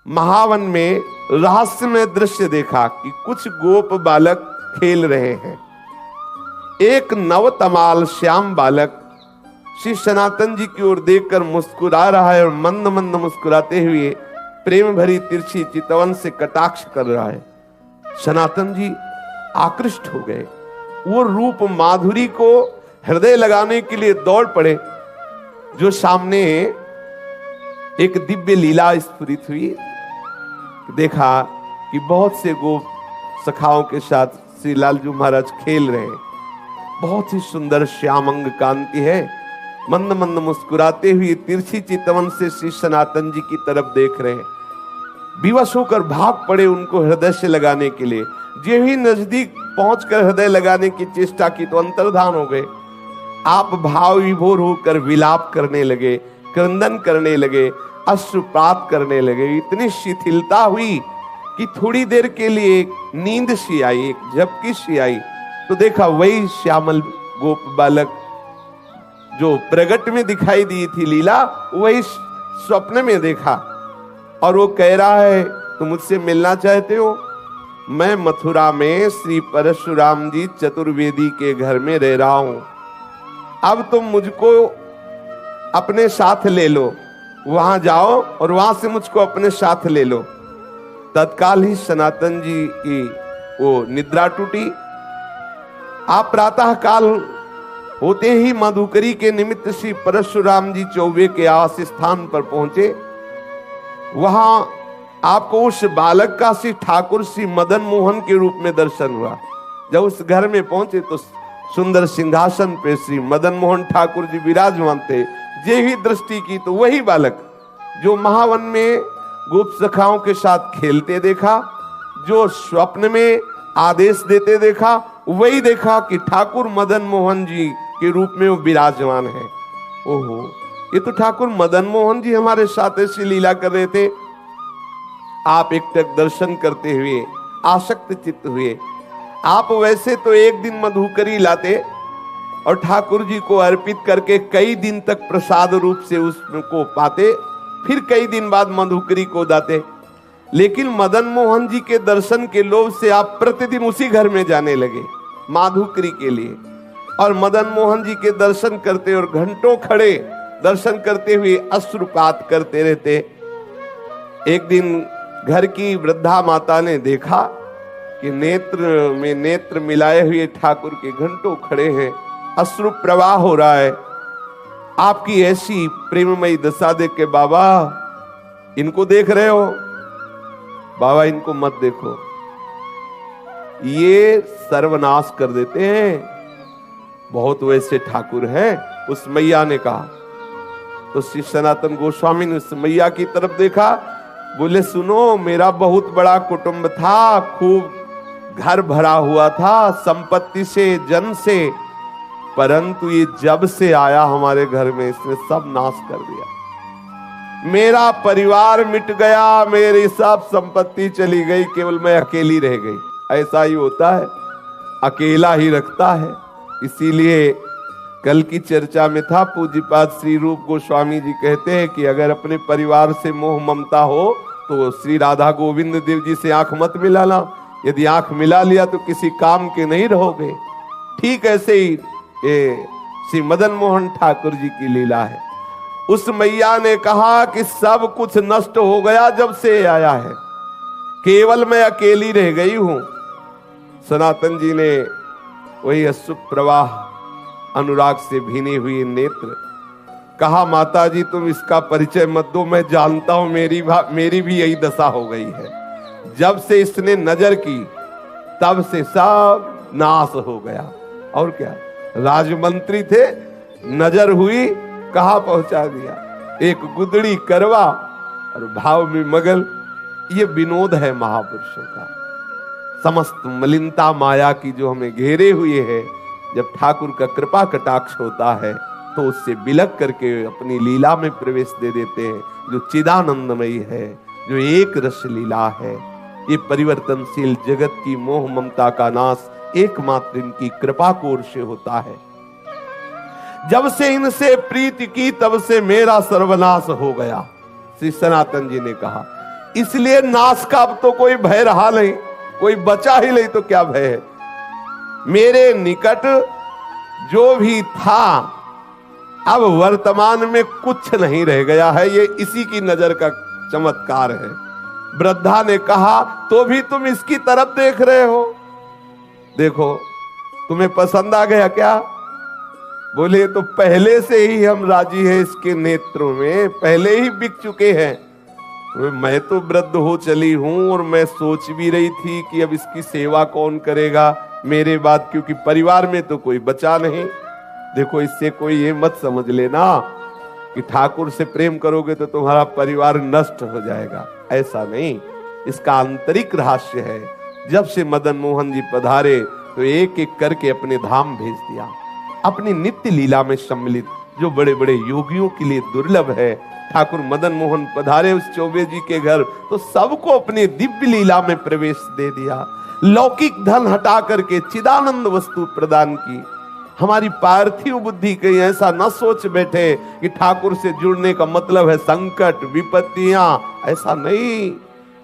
महावन में रहस्यमय दृश्य देखा कि कुछ गोप बालक खेल रहे हैं। एक नवतमाल श्याम बालक श्री सनातन जी की ओर देखकर मुस्कुरा रहा है और मंद मंद मुस्कुराते हुए प्रेम भरी तिरछी चितवन से कटाक्ष कर रहा है। सनातन जी आकृष्ट हो गए। वो रूप माधुरी को हृदय लगाने के लिए दौड़ पड़े। जो सामने एक दिव्य लीला स्फुरित हुई, देखा कि बहुत से गोप सखाओं के साथ श्री लालजू महाराज खेल रहे हैं। बहुत ही सुंदर श्यामंग कांति है। मंद मंद मुस्कुराते हुए तिरछी चितवन से श्री सनातन जी की तरफ देख रहे हैं। विवश होकर भाग पड़े उनको हृदय से लगाने के लिए। जो ही नजदीक पहुंचकर हृदय लगाने की चेष्टा की तो अंतर्धान हो गए। आप भाव विभोर होकर विलाप करने लगे, क्रंदन करने लगे, अश्रुपात करने लगे। इतनी शिथिलता हुई कि थोड़ी देर के लिए नींद सी आई, एक झपकी सी आई। तो देखा वही श्यामल गोप बालक जो प्रगट में दिखाई दी थी लीला, वही स्वप्न में देखा। और वो कह रहा है, तुम मुझसे मिलना चाहते हो? मैं मथुरा में श्री परशुराम जी चतुर्वेदी के घर में रह रहा हूं। अब तुम मुझको अपने साथ ले लो, वहां जाओ और वहां से मुझको अपने साथ ले लो। तत्काल ही सनातन जी की वो निद्रा टूटी। आप प्रातः काल होते ही मधुकरी के निमित्त श्री परशुराम जी चौबे के आवास स्थान पर पहुंचे। वहां आपको उस बालक का श्री ठाकुर श्री मदन मोहन के रूप में दर्शन हुआ। जब उस घर में पहुंचे तो सुंदर सिंहासन पे श्री मदन मोहन ठाकुर जी विराजमान थे। जे ही दृष्टि की तो वही बालक जो महावन में गोप सखाओं के साथ खेलते देखा, जो स्वप्न में आदेश देते देखा, वही देखा कि ठाकुर मदन मोहन जी के रूप में वो विराजमान है। ओहो, ये तो ठाकुर मदन मोहन जी हमारे साथ ऐसी लीला कर रहे थे। आप एकटक दर्शन करते हुए आसक्त चित्त हुए। आप वैसे तो एक दिन मधुकरी लाते और ठाकुर जी को अर्पित करके कई दिन तक प्रसाद रूप से उसको पाते, फिर कई दिन बाद मधुकरी को दाते। लेकिन मदन मोहन जी के दर्शन के लोभ से आप प्रतिदिन उसी घर में जाने लगे माधुकरी के लिए, और मदन मोहन जी के दर्शन करते और घंटों खड़े दर्शन करते हुए अश्रुपात करते रहते। एक दिन घर की वृद्धा माता ने देखा कि नेत्र में नेत्र मिलाए हुए ठाकुर के घंटों खड़े हैं, अश्रु प्रवाह हो रहा है। आपकी ऐसी प्रेममयी दशा देख के, बाबा इनको देख रहे हो? बाबा इनको मत देखो, ये सर्वनाश कर देते हैं। बहुत वैसे ठाकुर हैं। उस मैया ने कहा। तो श्री सनातन गोस्वामी ने उस मैया की तरफ देखा, बोले सुनो, मेरा बहुत बड़ा कुटुंब था, खूब घर भरा हुआ था संपत्ति से, जन से, परंतु ये जब से आया हमारे घर में इसने सब नाश कर दिया। मेरा परिवार मिट गया, मेरी सब संपत्ति चली गई, केवल मैं अकेली रह गई। ऐसा ही होता है, अकेला ही रखता है। इसीलिए कल की चर्चा में था, पूज्यपाद श्री रूप गोस्वामी जी कहते हैं कि अगर अपने परिवार से मोह ममता हो तो श्री राधा गोविंद देव जी से आंख मत मिलाना। यदि आंख मिला लिया तो किसी काम के नहीं रहोगे। ठीक ऐसे ही ये श्री मदन मोहन ठाकुर जी की लीला है। उस मैया ने कहा कि सब कुछ नष्ट हो गया जब से आया है, केवल मैं अकेली रह गई हूं। सनातन जी ने वही अश्रु प्रवाह, अनुराग से भीने हुए नेत्र, कहा माता जी तुम इसका परिचय मत दो, मैं जानता हूं मेरी भी यही दशा हो गई है। जब से इसने नजर की तब से सब नाश हो गया। और क्या, राजमंत्री थे, नजर हुई, कहां पहुंचा दिया, एक गुदड़ी करवा और भाव में मगल। ये विनोद है महापुरुषों का। समस्त मलिनता माया की जो हमें घेरे हुए है, जब ठाकुर का कृपा कटाक्ष होता है तो उससे बिलक करके अपनी लीला में प्रवेश दे देते हैं, जो चिदानंदमयी है, जो एक रस लीला है। ये परिवर्तनशील जगत की मोह ममता का नाश एकमात्र इनकी कृपा की ओर से होता है। जब से इनसे प्रीति की तब से मेरा सर्वनाश हो गया। श्री सनातन जी ने कहा इसलिए नाश का अब तो कोई भय रहा नहीं, कोई बचा ही नहीं तो क्या भय है। मेरे निकट जो भी था अब वर्तमान में कुछ नहीं रह गया है, ये इसी की नजर का चमत्कार है। वृद्धा ने कहा तो भी तुम इसकी तरफ देख रहे हो, देखो तुम्हें पसंद आ गया क्या? बोले तो पहले से ही हम राजी हैं, इसके नेत्रों में पहले ही बिक चुके हैं। मैं तो वृद्ध हो चली हूं और मैं सोच भी रही थी कि अब इसकी सेवा कौन करेगा मेरे बाद, क्योंकि परिवार में तो कोई बचा नहीं। देखो इससे कोई ये मत समझ लेना कि ठाकुर से प्रेम करोगे तो तुम्हारा परिवार नष्ट हो जाएगा, ऐसा नहीं। इसका आंतरिक रहस्य है। जब से मदन मोहन जी पधारे तो एक एक करके अपने धाम भेज दिया, अपनी नित्य लीला में सम्मिलित, जो बड़े बड़े योगियों के लिए दुर्लभ है। ठाकुर मदन मोहन पधारे उस चौबे जी के घर तो सबको अपनी दिव्य लीला में प्रवेश दे दिया। लौकिक धन हटा करके चिदानंद वस्तु प्रदान की। हमारी पार्थिव बुद्धि कहीं ऐसा न सोच बैठे कि ठाकुर से जुड़ने का मतलब है संकट विपत्तियां, ऐसा नहीं।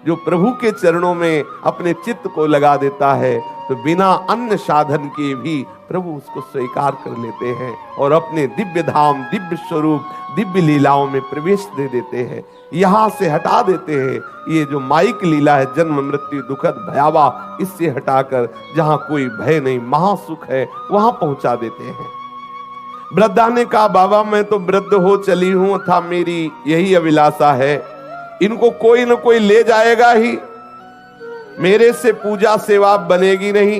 जो प्रभु के चरणों में अपने चित्त को लगा देता है तो बिना अन्य साधन के भी प्रभु उसको स्वीकार कर लेते हैं और अपने दिव्य धाम, दिव्य स्वरूप, दिव्य लीलाओं में प्रवेश दे देते हैं। यहां से हटा देते हैं ये जो माइक लीला है, जन्म मृत्यु दुखद भयावह, इससे हटाकर जहां कोई भय नहीं, महासुख है, वहां पहुंचा देते हैं। वृद्धा ने कहा बाबा मैं तो वृद्ध हो चली हूं, था मेरी यही अभिलाषा है, इनको कोई न कोई ले जाएगा ही, मेरे से पूजा सेवा बनेगी नहीं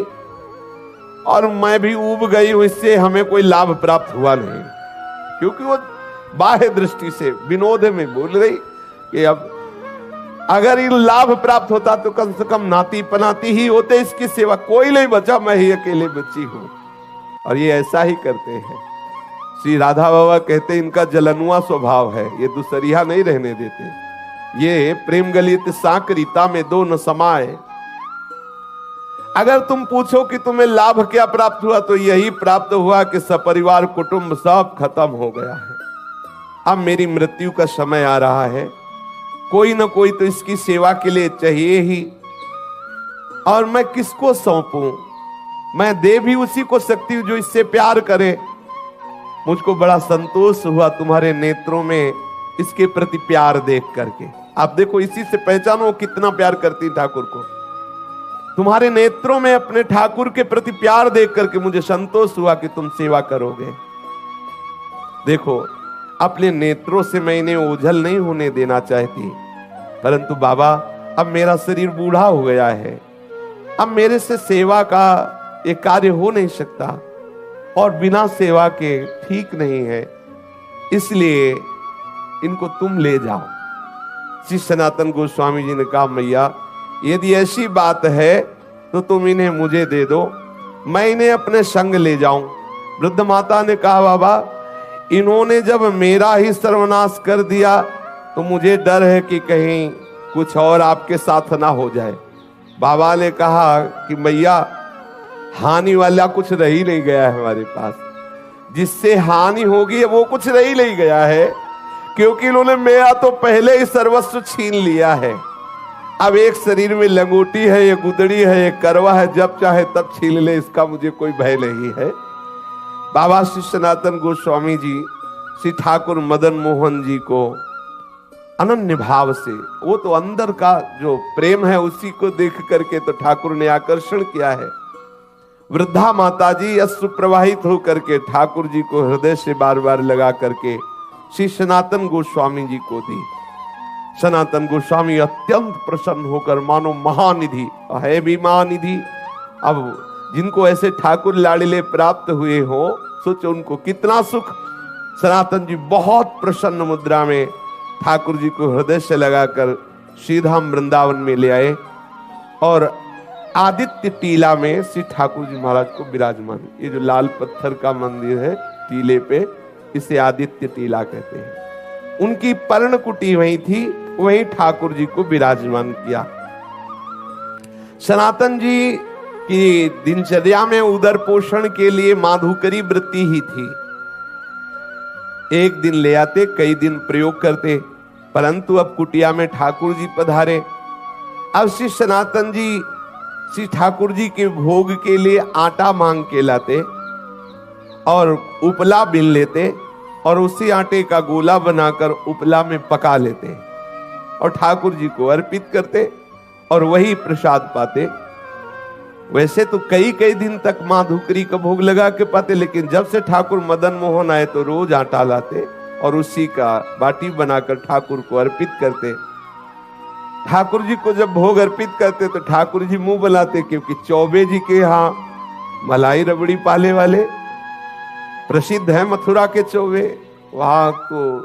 और मैं भी ऊब गई हूं, इससे हमें कोई लाभ प्राप्त हुआ नहीं। क्योंकि वो बाह्य दृष्टि से विनोद में बोल रही कि अब अगर इन लाभ प्राप्त होता तो कम से कम नाती पनाती ही होते, इसकी सेवा कोई नहीं बचा, मैं ही अकेले बची हूं। और ये ऐसा ही करते हैं। श्री राधा बाबा कहते इनका जलनुआ स्वभाव है, ये दूसरिया नहीं रहने देते। ये प्रेम गलित साकरीता में दो न समाए। अगर तुम पूछो कि तुम्हें लाभ क्या प्राप्त हुआ तो यही प्राप्त हुआ कि सपरिवार कुटुंब सब खत्म हो गया है। अब मेरी मृत्यु का समय आ रहा है, कोई ना कोई तो इसकी सेवा के लिए चाहिए ही, और मैं किसको सौंपूं? मैं दे भी उसी को सकती हूं जो इससे प्यार करे। मुझको बड़ा संतोष हुआ तुम्हारे नेत्रों में इसके प्रति प्यार देख करके। आप देखो इसी से पहचानो कितना प्यार करती ठाकुर को। तुम्हारे नेत्रों में अपने ठाकुर के प्रति प्यार देख करके मुझे संतोष हुआ कि तुम सेवा करोगे। देखो अपने नेत्रों से मैं इन्हें ओझल नहीं होने देना चाहती, परंतु बाबा अब मेरा शरीर बूढ़ा हो गया है, अब मेरे से सेवा का एक कार्य हो नहीं सकता और बिना सेवा के ठीक नहीं है, इसलिए इनको तुम ले जाओ। श्री सनातन गोस्वामी जी ने कहा मैया यदि ऐसी बात है तो तुम इन्हें मुझे दे दो, मैं इन्हें अपने संग ले जाऊं। वृद्ध माता ने कहा बाबा इन्होंने जब मेरा ही सर्वनाश कर दिया तो मुझे डर है कि कहीं कुछ और आपके साथ ना हो जाए। बाबा ने कहा कि मैया हानि वाला कुछ रह ही नहीं गया है हमारे पास, जिससे हानि होगी वो कुछ रह ही नहीं गया है, क्योंकि इन्होंने मेरा तो पहले ही सर्वस्व छीन लिया है। अब एक शरीर में लंगोटी है, ये गुदड़ी है, ये करवा है, जब चाहे तब छीन ले, इसका मुझे कोई भय नहीं है। बाबा श्री सनातन गोस्वामी जी श्री ठाकुर मदन मोहन जी को अनन्य भाव से, वो तो अंदर का जो प्रेम है उसी को देख करके तो ठाकुर ने आकर्षण किया है। वृद्धा माता जी अश्रु प्रवाहित होकर के ठाकुर जी को हृदय से बार बार लगा करके श्री सनातन गोस्वामी जी को दी। सनातन गोस्वामी अत्यंत प्रसन्न होकर मानो महानिधि है भी महानिधि, अब जिनको ऐसे ठाकुर लाडले प्राप्त हुए हो सोचो उनको कितना सुख। सनातन जी बहुत प्रसन्न मुद्रा में ठाकुर जी को हृदय से लगाकर श्रीधाम वृंदावन में ले आए और आदित्य टीला में श्री ठाकुर जी महाराज को विराजमान, ये जो लाल पत्थर का मंदिर है टीले पे, इसे आदित्य टीला कहते हैं। उनकी पर्ण कुटी वहीं थी, वहीं ठाकुर जी को विराजमान किया। सनातन जी की दिनचर्या में उदर पोषण के लिए माधुकरी वृत्ति ही थी। एक दिन ले आते, कई दिन प्रयोग करते, परंतु अब कुटिया में ठाकुर जी पधारे। अब श्री सनातन जी श्री ठाकुर जी के भोग के लिए आटा मांग के लाते और उपला बिन लेते और उसी आटे का गोला बनाकर उपला में पका लेते और ठाकुर जी को अर्पित करते और वही प्रसाद पाते। वैसे तो कई कई दिन तक मां धुकरी का भोग लगा के पाते, लेकिन जब से ठाकुर मदन मोहन आए तो रोज आटा लाते और उसी का बाटी बनाकर ठाकुर को अर्पित करते। ठाकुर जी को जब भोग अर्पित करते तो ठाकुर जी मुंह बनाते, क्योंकि चौबे जी के यहाँ मलाई रबड़ी पाले वाले प्रसिद्ध है, मथुरा के चौबे, वहां तो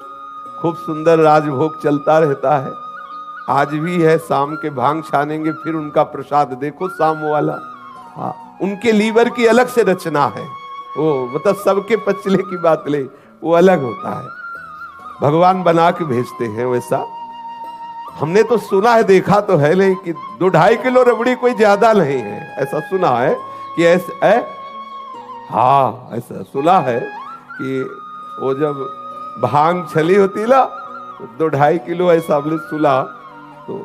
खूब सुंदर राजभोग चलता रहता है। आज भी है, शाम के भांग छानेंगे फिर उनका प्रसाद देखो शाम वाला। हाँ, उनके लीवर की अलग से रचना है, वो मतलब सबके पचले की बात ले, वो अलग होता है, भगवान बना के भेजते हैं वैसा। हमने तो सुना है, देखा तो है नहीं कि 2-2.5 किलो रबड़ी कोई ज्यादा नहीं है, ऐसा सुना है कि ऐसे हाँ ऐसा सुना है कि वो जब भांग छली होती ना 2-2.5 किलो ऐसा हमने सुना। तो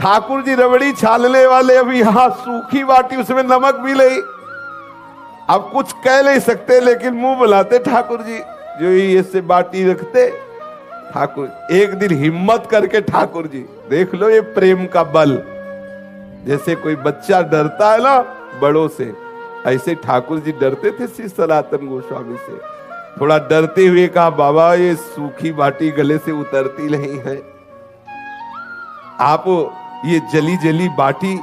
ठाकुर जी रबड़ी छानने वाले, अभी यहाँ सूखी बाटी उसमें नमक भी नहीं, अब कुछ कह नहीं सकते लेकिन मुंह बुलाते ठाकुर जी, जो ही ऐसे बाटी रखते ठाकुर। एक दिन हिम्मत करके ठाकुर जी, देख लो ये प्रेम का बल, जैसे कोई बच्चा डरता है ना बड़ों से, ऐसे ठाकुर जी डरते थे श्री सनातन गोस्वामी से। थोड़ा डरते हुए कहा, बाबा ये सूखी बाटी गले से उतरती नहीं है, आप ये जली जली बाटी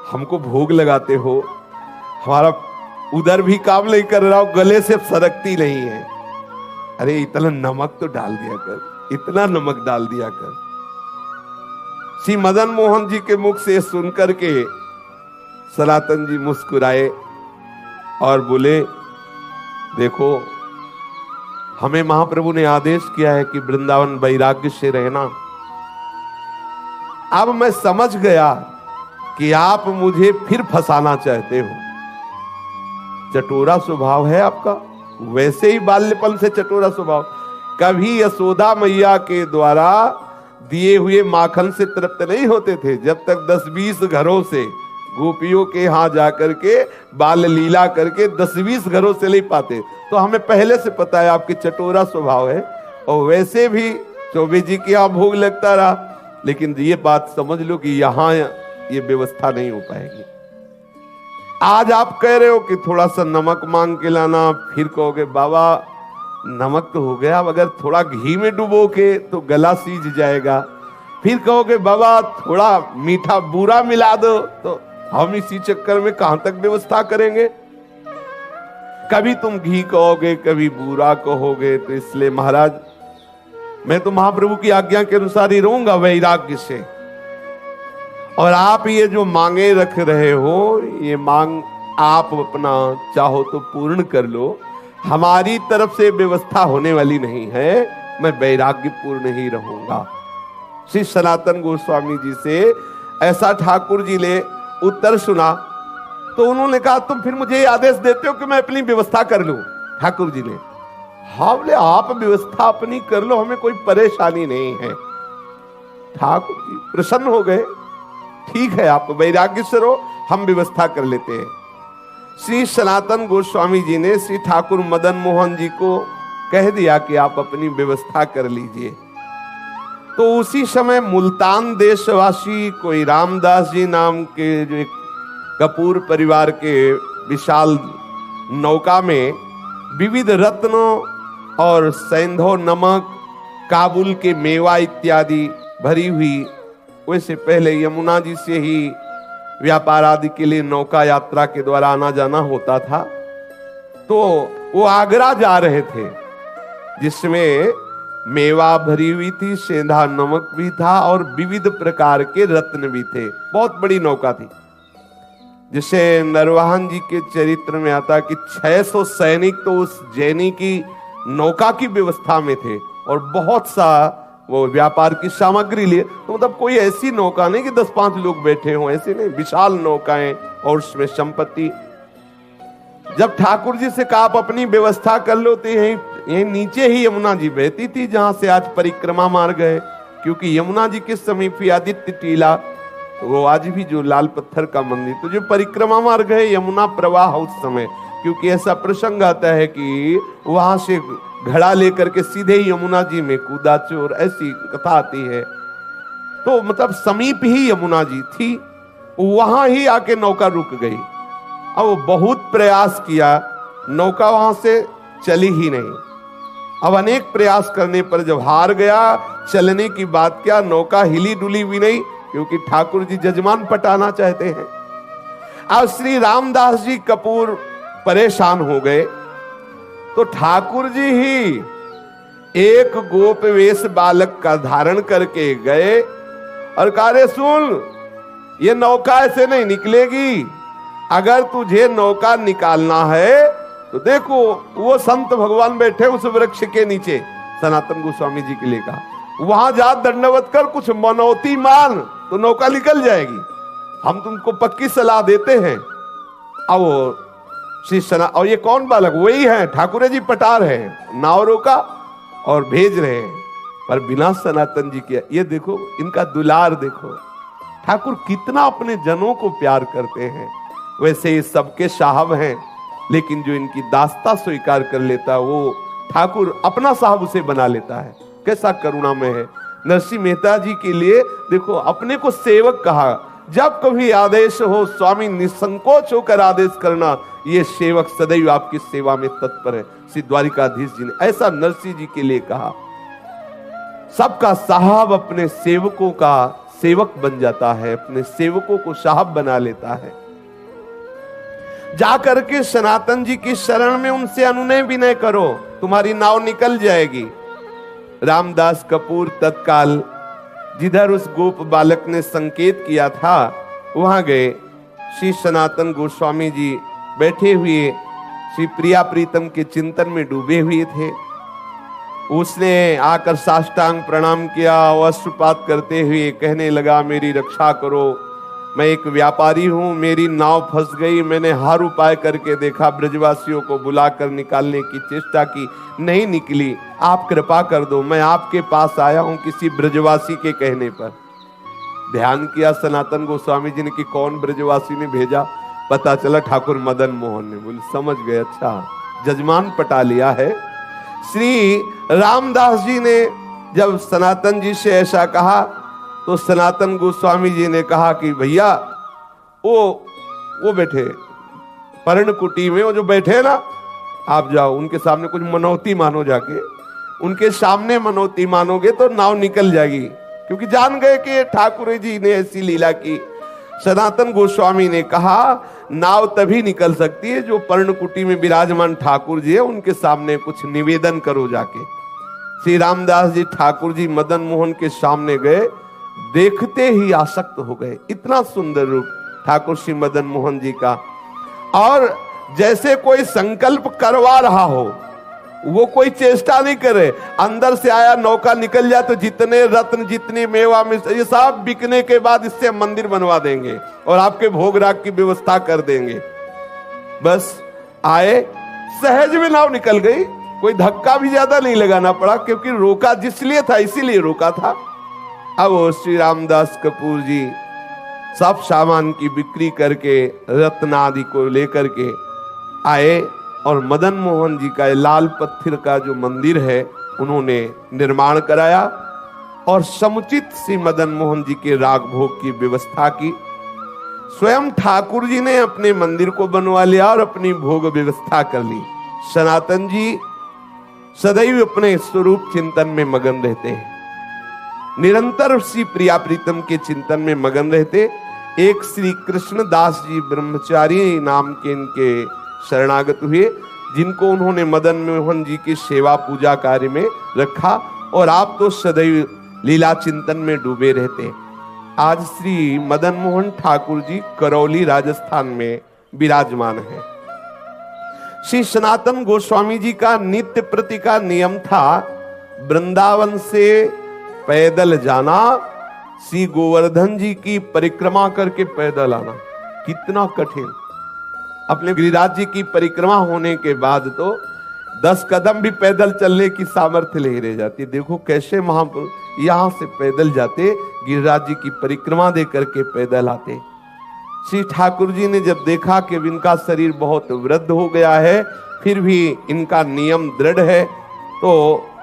हमको भोग लगाते हो, हमारा उधर भी काम नहीं कर रहा हो, गले से सरकती नहीं है। अरे इतना नमक तो डाल दिया कर, इतना नमक डाल दिया कर। श्री मदन मोहन जी के मुख से सुनकर के सनातन जी मुस्कुराए और बोले, देखो हमें महाप्रभु ने आदेश किया है कि वृंदावन वैराग्य से रहना। अब मैं समझ गया कि आप मुझे फिर फंसाना चाहते हो, चटोरा स्वभाव है आपका, वैसे ही बाल्यपन से चटोरा स्वभाव। कभी यशोदा मैया के द्वारा दिए हुए माखन से तृप्त नहीं होते थे, जब तक 10-20 घरों से गोपियों के यहाँ जाकर के बाल लीला करके 10-20 घरों से नहीं पाते। तो हमें पहले से पता है आपके चटोरा स्वभाव है, और वैसे भी चौबे जी के यहाँ भोग लगता रहा, लेकिन ये बात समझ लो कि यहाँ ये व्यवस्था नहीं हो पाएगी। आज आप कह रहे हो कि थोड़ा सा नमक मांग के लाना, फिर कहोगे बाबा नमक तो हो गया, अगर थोड़ा घी में डुबो के तो गला सीज जाएगा, फिर कहोगे बाबा थोड़ा मीठा बूरा मिला दो, तो हम इसी चक्कर में कहां तक व्यवस्था करेंगे। कभी तुम घी कहोगे, कभी बूरा कहोगे, तो इसलिए महाराज मैं तो महाप्रभु की आज्ञा के अनुसार ही रहूंगा वैराग्य से। और आप ये जो मांगे रख रहे हो, ये मांग आप अपना चाहो तो पूर्ण कर लो, हमारी तरफ से व्यवस्था होने वाली नहीं है, मैं वैराग्य पूर्ण ही रहूंगा। श्री सनातन गोस्वामी जी से ऐसा ठाकुर जी ने उत्तर सुना, तो उन्होंने कहा तुम फिर मुझे आदेश देते हो कि मैं अपनी व्यवस्था कर लूं। ठाकुर जी ने हाँ बोले, आप व्यवस्था अपनी कर लो, हमें कोई परेशानी नहीं है। ठाकुर जी प्रसन्न हो गए, ठीक है आप वैराग्य से रहो, हम व्यवस्था कर लेते हैं। श्री सनातन गोस्वामी जी ने श्री ठाकुर मदन मोहन जी को कह दिया कि आप अपनी व्यवस्था कर लीजिए। तो उसी समय मुल्तान देशवासी कोई रामदास जी नाम के जो एक कपूर परिवार के विशाल नौका में विविध रत्नों और सैंधव नमक, काबुल के मेवा इत्यादि भरी हुई, वैसे पहले यमुना जी से ही व्यापार आदि के लिए नौका यात्रा के द्वारा आना जाना होता था। तो वो आगरा जा रहे थे, जिसमें मेवा भरी हुई थी, सेंधा नमक भी था और विविध प्रकार के रत्न भी थे। बहुत बड़ी नौका थी, जिसे नरवाहन जी के चरित्र में आता कि 600 सैनिक तो उस जैनी की नौका की व्यवस्था में थे और बहुत सा वो व्यापार की सामग्री लिए। तो मतलब कोई ऐसी नौका नहीं कि 10-5 लोग बैठे हों, ऐसे नहीं, विशाल नौकाएं और उसमें संपत्ति। जब ठाकुर जी से कहा आप अपनी व्यवस्था कर लो, तो यही नीचे ही यमुना जी बहती थी, जहां से आज परिक्रमा मार्ग है, क्योंकि यमुना जी के समीप ही आदित्य टीला, तो वो आज भी जो लाल पत्थर का मंदिर, तो जो परिक्रमा मार्ग है यमुना प्रवाह उस समय, क्योंकि ऐसा प्रसंग आता है कि वहां से घड़ा लेकर के सीधे यमुना जी में कूदा चोर, ऐसी कथा आती है। तो मतलब समीप ही यमुना जी थी, वहां ही आके नौका रुक गई। अब बहुत प्रयास किया, नौका वहां से चली ही नहीं। अब अनेक प्रयास करने पर जब हार गया, चलने की बात क्या, नौका हिली डुली भी नहीं, क्योंकि ठाकुर जी जजमान पटाना चाहते हैं। अब श्री रामदास जी कपूर परेशान हो गए, तो ठाकुर जी ही एक गोप वेश बालक का धारण करके गए और कहा, रे सुन, ये नौका ऐसे नहीं निकलेगी, अगर तुझे नौका निकालना है तो देखो वो संत भगवान बैठे उस वृक्ष के नीचे, सनातन गोस्वामी जी के लिए कहा, वहां जा दंडवत कर, कुछ मनौती मान तो नौका निकल जाएगी, हम तुमको पक्की सलाह देते हैं। अब वो श्री सना, और ये कौन बालक, वही है ठाकुर जी पटा रहे हैं, नाव रोका और भेज रहे हैं, पर बिना सनातन जी के। ये देखो इनका दुलार देखो, ठाकुर कितना अपने जनों को प्यार करते हैं। वैसे ये सबके साहब हैं, लेकिन जो इनकी दास्ता स्वीकार कर लेता है वो ठाकुर अपना साहब उसे बना लेता है। कैसा करुणा में है। नरसिंह मेहता जी के लिए देखो अपने को सेवक कहा, जब कभी आदेश हो स्वामी निसंकोच होकर आदेश करना, ये सेवक सदैव आपकी सेवा में तत्पर है। श्री द्वारिकाधीश जी ने ऐसा नरसिंह जी के लिए कहा। सबका साहब अपने सेवकों का सेवक बन जाता है, अपने सेवकों को साहब बना लेता है। जाकर के सनातन जी की शरण में उनसे अनुनय विनय करो, तुम्हारी नाव निकल जाएगी। रामदास कपूर तत्काल जिधर उस गोप बालक ने संकेत किया था वहां गए। श्री सनातन गोस्वामी जी बैठे हुए श्री प्रिया प्रीतम के चिंतन में डूबे हुए थे। उसने आकर साष्टांग प्रणाम किया, अश्रुपात करते हुए कहने लगा, मेरी रक्षा करो, मैं एक व्यापारी हूं, मेरी नाव फंस गई, मैंने हर उपाय करके देखा, ब्रजवासियों को बुलाकर निकालने की चेष्टा की, नहीं निकली, आप कृपा कर दो, मैं आपके पास आया हूं किसी ब्रजवासी के कहने पर। ध्यान किया सनातन गोस्वामी जी ने कि कौन ब्रजवासी ने भेजा, पता चला ठाकुर मदन मोहन ने। बोले समझ गए, अच्छा जजमान पटा लिया है। श्री रामदास जी ने जब सनातन जी से ऐसा कहा तो सनातन गोस्वामी जी ने कहा कि भैया वो बैठे पर्णकुटी में, वो जो बैठे ना, आप जाओ उनके सामने कुछ मनौती मानो, जाके उनके सामने मनौती मानोगे तो नाव निकल जाएगी, क्योंकि जान गए कि ठाकुर जी ने ऐसी लीला की। सनातन गोस्वामी ने कहा नाव तभी निकल सकती है जो पर्णकुटी में विराजमान ठाकुर जी है उनके सामने कुछ निवेदन करो जाके। श्री रामदास जी ठाकुर जी मदन मोहन के सामने गए, देखते ही आसक्त हो गए। इतना सुंदर रूप ठाकुर श्री मदन मोहन जी का, और जैसे कोई संकल्प करवा रहा हो, वो कोई चेष्टा नहीं करे, अंदर से आया नौका निकल जाए तो जितने रत्न जितनी मेवा में ये सब बिकने के बाद इससे मंदिर बनवा देंगे और आपके भोग राग की व्यवस्था कर देंगे। बस आए, सहज में नाव निकल गई, कोई धक्का भी ज्यादा नहीं लगाना पड़ा, क्योंकि रोका जिसलिए था इसीलिए रोका था। अब श्री रामदास कपूर जी सब सामान की बिक्री करके रत्न आदि को लेकर के आए और मदन मोहन जी का लाल पत्थर का जो मंदिर है उन्होंने निर्माण कराया और समुचित श्री मदन मोहन जी के राग भोग की व्यवस्था की। स्वयं ठाकुर जी ने अपने मंदिर को बनवा लिया और अपनी भोग व्यवस्था कर ली। सनातन जी सदैव अपने स्वरूप चिंतन में मगन रहते हैं, निरंतर श्री प्रिया प्रीतम के चिंतन में मगन रहते। एक श्री कृष्णदास जी ब्रह्मचारी नाम के इनके शरणागत हुए, जिनको उन्होंने मदन मोहन जी की सेवा पूजा कार्य में रखा, और आप तो सदैव लीला चिंतन में डूबे रहते। आज श्री मदन मोहन ठाकुर जी करौली राजस्थान में विराजमान है। श्री सनातन गोस्वामी जी का नित्य प्रति का नियम था वृंदावन से पैदल जाना, श्री गोवर्धन जी की परिक्रमा करके पैदल आना। कितना कठिन। अपने गिरिराज जी की परिक्रमा होने के बाद तो 10 कदम भी पैदल चलने की सामर्थ्य ले रह जाती। देखो कैसे महापुरुष यहां से पैदल जाते, गिरिराज जी की परिक्रमा दे करके पैदल आते। श्री ठाकुर जी ने जब देखा कि इनका शरीर बहुत वृद्ध हो गया है, फिर भी इनका नियम दृढ़ है, तो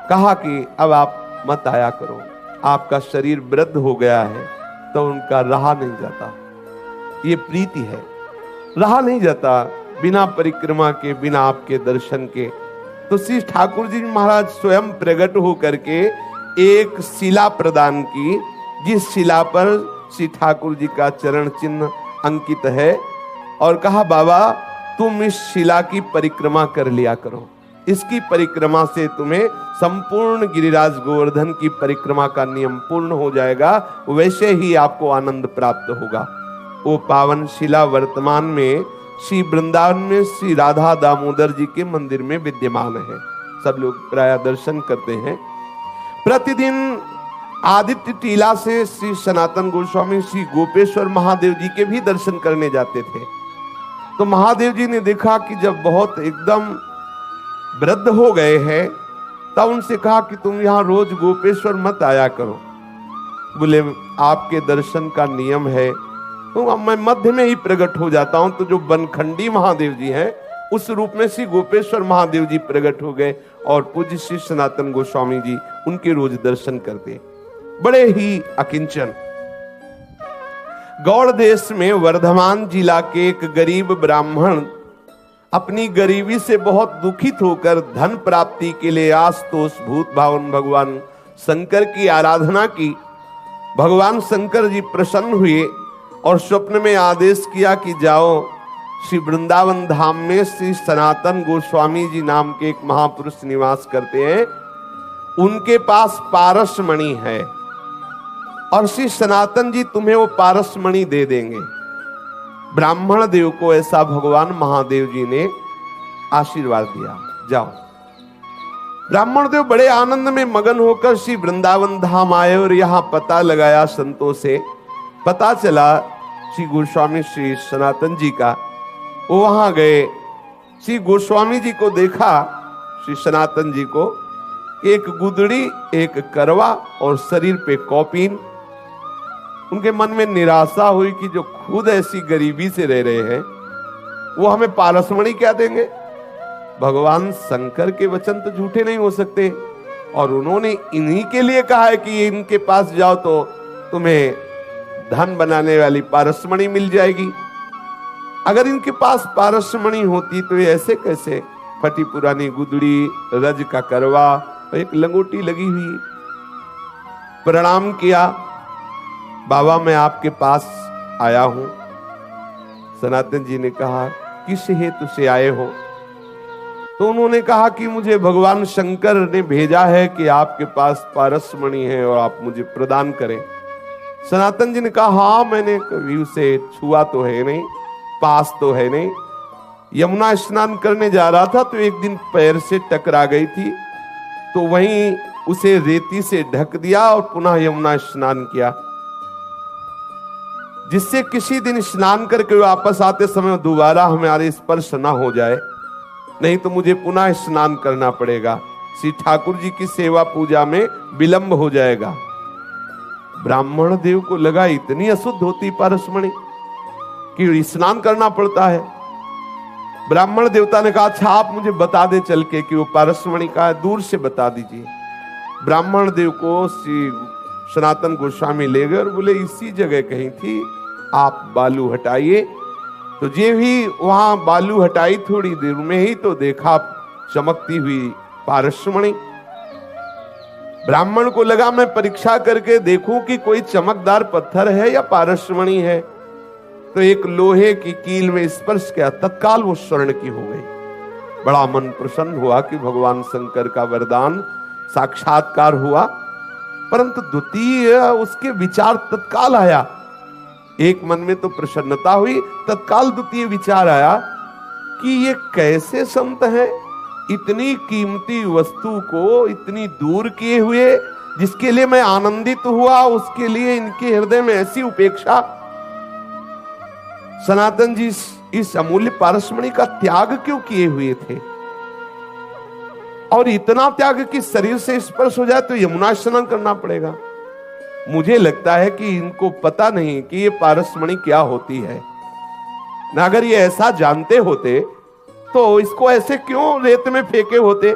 कहा कि अब आप मत आया करो, आपका शरीर वृद्ध हो गया है। तो उनका रहा नहीं जाता, ये प्रीति है, रहा नहीं जाता बिना परिक्रमा के, बिना आपके दर्शन के। तो श्री ठाकुर जी महाराज स्वयं प्रकट होकर के एक शिला प्रदान की, जिस शिला पर श्री ठाकुर जी का चरण चिन्ह अंकित है, और कहा बाबा तुम इस शिला की परिक्रमा कर लिया करो, इसकी परिक्रमा से तुम्हें संपूर्ण गिरिराज गोवर्धन की परिक्रमा का नियम पूर्ण हो जाएगा, वैसे ही आपको आनंद प्राप्त होगा। वो पावन शिला वर्तमान में श्री वृंदावन में श्री राधा दामोदर जी के मंदिर में विद्यमान है। सब लोग प्राय दर्शन करते हैं। प्रतिदिन आदित्य टीला से श्री सनातन गोस्वामी श्री गोपेश्वर महादेव जी के भी दर्शन करने जाते थे। तो महादेव जी ने देखा कि जब बहुत एकदम वृद्ध हो गए हैं, तब उनसे कहा कि तुम यहाँ रोज गोपेश्वर मत आया करो। बोले आपके दर्शन का नियम है, तो अब मैं मध्य में ही प्रकट हो जाता हूं। तो जो बनखंडी महादेव जी हैं, उस रूप में श्री गोपेश्वर महादेव जी प्रकट हो गए, और पूज्य श्री सनातन गोस्वामी जी उनके रोज दर्शन करते, बड़े ही अकिंचन। गौड़ देश में वर्धमान जिला के एक गरीब ब्राह्मण अपनी गरीबी से बहुत दुखित होकर धन प्राप्ति के लिए आशुतोष भूत भावन भगवान शंकर की आराधना की। भगवान शंकर जी प्रसन्न हुए और स्वप्न में आदेश किया कि जाओ श्री वृंदावन धाम में श्री सनातन गोस्वामी जी नाम के एक महापुरुष निवास करते हैं, उनके पास पारसमणि है, और श्री सनातन जी तुम्हें वो पारसमणि दे देंगे। ब्राह्मण देव को ऐसा भगवान महादेव जी ने आशीर्वाद दिया, जाओ। ब्राह्मण देव बड़े आनंद में मगन होकर श्री वृंदावन धाम आए, और यहां पता लगाया संतों से, पता चला श्री गोस्वामी श्री सनातन जी का। वो वहां गए, श्री गोस्वामी जी को देखा, श्री सनातन जी को, एक गुदड़ी, एक करवा और शरीर पे कौपीन। उनके मन में निराशा हुई कि जो खुद ऐसी गरीबी से रह रहे हैं, वो हमें पारसमणि क्या देंगे। भगवान शंकर के वचन तो झूठे नहीं हो सकते, और उन्होंने इन्हीं के लिए कहा है कि इनके पास जाओ तो तुम्हें धन बनाने वाली पारसमणि मिल जाएगी। अगर इनके पास पारसमणि होती तो ये ऐसे कैसे, फटी पुरानी गुदड़ी, रज का करवा, एक लंगोटी लगी हुई। प्रणाम किया, बाबा मैं आपके पास आया हूं। सनातन जी ने कहा किस हेतु से आए हो। तो उन्होंने कहा कि मुझे भगवान शंकर ने भेजा है कि आपके पास पारसमणि है और आप मुझे प्रदान करें। सनातन जी ने कहा हाँ, मैंने कभी उसे छुआ तो है नहीं, पास तो है नहीं। यमुना स्नान करने जा रहा था तो एक दिन पैर से टकरा गई थी, तो वहीं उसे रेती से ढक दिया और पुनः यमुना स्नान किया, जिससे किसी दिन स्नान करके वापस आते समय दोबारा हमारे स्पर्श न हो जाए, नहीं तो मुझे पुनः स्नान करना पड़ेगा। श्री ठाकुर जी की सेवा पूजा में विलंब हो जाएगा। ब्राह्मण देव को लगा इतनी अशुद्ध होती पारसमणि कि स्नान करना पड़ता है। ब्राह्मण देवता ने कहा अच्छा आप मुझे बता दे चल के कि वो पारसमणि का है, दूर से बता दीजिए। ब्राह्मण देव को श्री सनातन गोस्वामी ले गए और बोले इसी जगह कहीं थी, आप बालू हटाइए। तो जे भी वहां बालू हटाई, थोड़ी देर में ही तो देखा चमकती हुई पारसमणि। ब्राह्मण को लगा मैं परीक्षा करके देखूं कि कोई चमकदार पत्थर है या पारसमणि है। तो एक लोहे की कील में स्पर्श किया, तत्काल वो स्वर्ण की हो गई। बड़ा मन प्रसन्न हुआ कि भगवान शंकर का वरदान साक्षात्कार हुआ। परंतु द्वितीय उसके विचार तत्काल आया, एक मन में तो प्रसन्नता हुई, तत्काल द्वितीय विचार आया कि ये कैसे संत हैं, इतनी कीमती वस्तु को इतनी दूर किए हुए, जिसके लिए मैं आनंदित हुआ उसके लिए इनके हृदय में ऐसी उपेक्षा। सनातन जी इस अमूल्य पारसमणि का त्याग क्यों किए हुए थे। और इतना त्याग कि शरीर से स्पर्श हो जाए तो यमुना स्नान करना पड़ेगा। मुझे लगता है कि इनको पता नहीं कि ये पारसमणि क्या होती है। ना अगर ये ऐसा जानते होते तो इसको ऐसे क्यों रेत में फेंके होते।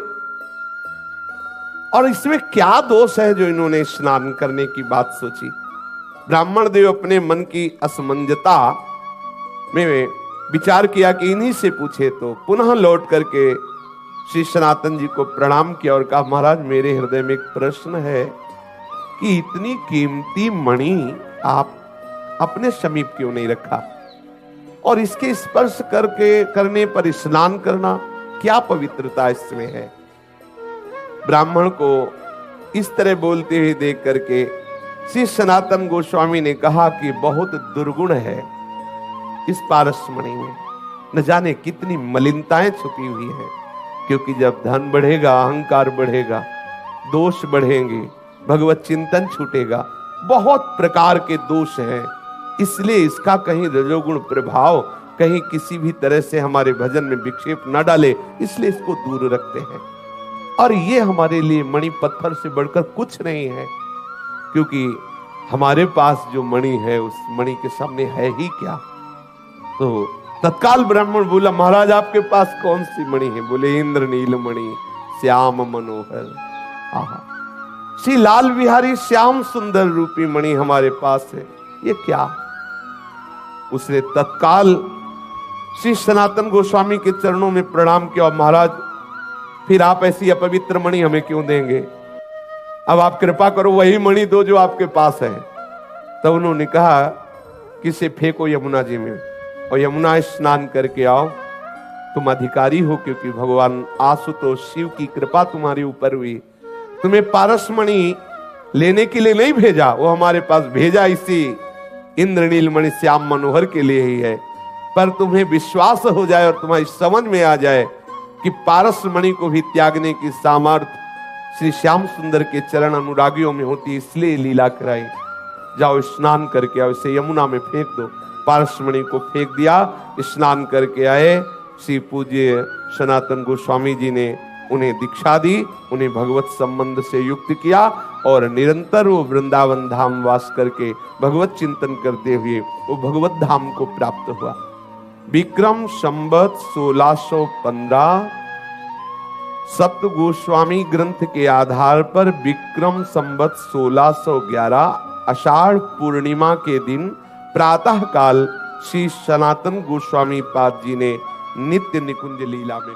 और इसमें क्या दोष है जो इन्होंने स्नान करने की बात सोची। ब्राह्मण देव अपने मन की असमंजता में विचार किया कि इन्हीं से पूछे, तो पुनः लौट करके श्री सनातन जी को प्रणाम किया और कहा, महाराज मेरे हृदय में एक प्रश्न है कि इतनी कीमती मणि आप अपने समीप क्यों नहीं रखा, और इसके स्पर्श करने पर स्नान करना क्या पवित्रता इसमें है। ब्राह्मण को इस तरह बोलते हुए देख करके श्री सनातन गोस्वामी ने कहा कि बहुत दुर्गुण है इस पारसमणि में, न जाने कितनी मलिनताएं छुपी हुई हैं। क्योंकि जब धन बढ़ेगा, अहंकार बढ़ेगा, दोष बढ़ेंगे, भगवत चिंतन छूटेगा, बहुत प्रकार के दोष हैं। इसलिए इसका कहीं रजोगुण प्रभाव कहीं किसी भी तरह से हमारे भजन में विक्षेप न डाले, इसलिए इसको दूर रखते हैं। और ये हमारे लिए मणि पत्थर से बढ़कर कुछ नहीं है, क्योंकि हमारे पास जो मणि है उस मणि के सामने है ही क्या। तो तत्काल ब्राह्मण बोला, महाराज आपके पास कौन सी मणि है। बोले, इंद्रनील मणि श्याम मनोहर। आहा, श्री लाल बिहारी श्याम सुंदर रूपी मणि हमारे पास है, ये क्या। उसने तत्काल श्री सनातन गोस्वामी के चरणों में प्रणाम किया, महाराज फिर आप ऐसी अपवित्र मणि हमें क्यों देंगे, अब आप कृपा करो वही मणि दो जो आपके पास है। तब उन्होंने कहा कि इसे फेंको यमुना जी में और यमुना स्नान करके आओ, तुम अधिकारी हो, क्योंकि भगवान आशुतोष शिव की कृपा तुम्हारे ऊपर हुई। तुम्हें पारसमणि लेने के लिए नहीं भेजा, वो हमारे पास भेजा इसी इंद्रनील मणि श्याम मनोहर के लिए ही है। पर तुम्हें विश्वास हो जाए और तुम्हारी समझ में आ जाए कि पारसमणि को भी त्यागने की सामर्थ्य श्री श्याम सुंदर के चरण अनुरागियों में होती, इसलिए लीला कराई। जाओ स्नान करके आओ, इसे यमुना में फेंक दो। पारसमणि को फेंक दिया, स्नान करके आए। श्री पूज्य सनातन गोस्वामी जी ने उन्हें दीक्षा दी, उन्हें भगवत संबंध से युक्त किया और निरंतर वो वृंदावन धाम वास करके भगवत चिंतन करते हुए वो भगवत धाम को प्राप्त हुआ। विक्रम संवत 1615 सप्त गोस्वामी ग्रंथ के आधार पर विक्रम संवत 1611 आषाढ़ पूर्णिमा के दिन प्रातः काल श्री सनातन गोस्वामी पाद जी ने नित्य निकुंज लीला में